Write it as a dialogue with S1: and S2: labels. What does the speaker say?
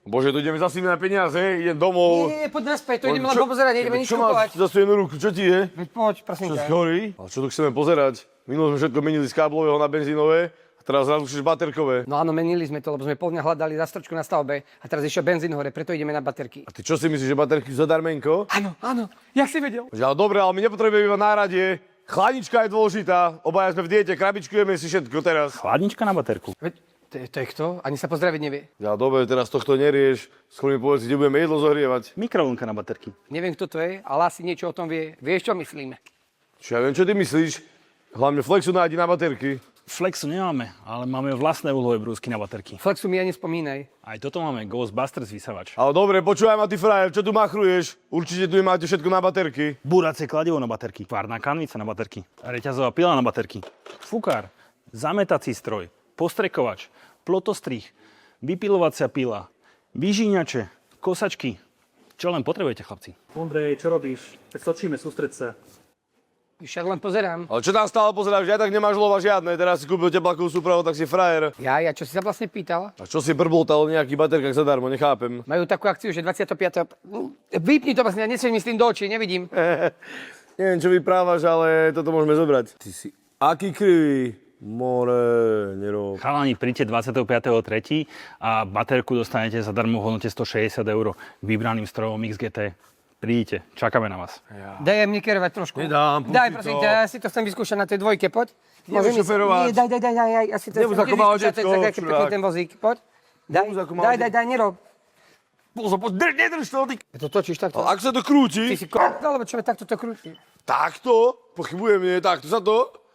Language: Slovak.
S1: Bože, tu ideme zase na peniaze, idem domov.
S2: Nie, poď naspäť, to ideme len popozerať, nejdeme nič kupovať.
S1: Čo máš za jednu ruku, čo ti je?
S2: Veď poď, prosím
S1: Čo si
S2: ťa.
S1: chorý? Ale čo tu chceme pozerať? Minulo sme všetko menili z káblového na benzínové a teraz zrazu chceš baterkové.
S2: No áno, menili sme to, lebo sme pol dňa hľadali zastročku na stavbe a teraz išiel benzín hore, preto ideme na baterky.
S1: A ty čo si myslíš, že baterky sú zadarmenko?
S2: Áno, áno, jak si vedel?
S1: Že ale dobre, ale my nepotrebujeme iba náradie. Chladnička je dôležitá, obaja sme v diete, krabičkujeme si všetko teraz.
S3: Chladnička na baterku.
S2: Veď, to je kto? Ani sa pozdraviť nevie.
S1: Ja dobre, teraz tohto nerieš. Skôr mi povedz, kde budeme jedlo zohrievať.
S3: Mikrovlnka na baterky.
S2: Neviem, kto to je, ale asi niečo o tom vie. Vieš, čo myslíme?
S1: Čo ja viem, čo ty myslíš? Hlavne Flexu nájdi na baterky.
S3: Flexu nemáme, ale máme vlastné uhlové brúsky na baterky.
S2: Flexu mi ani spomínaj.
S3: Aj toto máme, Ghostbusters vysavač.
S1: Ale dobre, počúvaj ma ty frajer, čo tu machruješ? Určite tu máte všetko na baterky.
S3: Buracie kladivo na baterky. Tvárna kanvica na baterky. Reťazová pila na baterky. Fukár. Zametací stroj. Postrekovač. Plotostrih. Vypilovacia pila. Vyžíňače. Kosačky. Čo len potrebujete, chlapci?
S4: Ondrej, čo robíš? Veď točíme, sústreď sa.
S2: Však len pozerám.
S1: Ale čo tam stále pozeráš? Ja tak nemáš lova žiadne. Teraz si kúpil teplákovú súpravu, tak si frajer.
S2: Ja, čo si sa vlastne pýtal?
S1: A čo si brboltal o nejakých baterkách zadarmo, nechápem.
S2: Majú takú akciu, že 25. Vypni to, vlastne, ja nesmiem myslím do očí, nevidím.
S1: Neviem, čo vyprávaš, ale toto môžeme zobrať. Ty si aký krivý. More, nerob.
S3: Chalani, príďte 25.3. a baterku dostanete zadarmo v hodnote 160 € k vybraným strojom XGT. Príďte, čakáme na vás.
S2: Daj mne kerovať trošku.
S1: Nedám, pusti
S2: Daj,
S1: to.
S2: prosím ťa, ja si to chcem vyskúšať na tej dvojke, poď.
S1: Nebudeš
S2: Môžem ísť?
S1: šoferovať.
S2: Nie, daj, ja si to
S1: Nebudeš ako malé decko,
S2: aký pekný
S1: čurák.
S2: ten vozík, poď. Daj,
S1: Nebudeš ako malé
S2: daj, nerob.
S1: Pozor, nedrž to, ty.
S2: To točíš takto.
S1: Ale ak sa to krúti,
S2: Ty si alebo čo takto to krúti?
S1: takto, pochybujem, nie, takto sa to.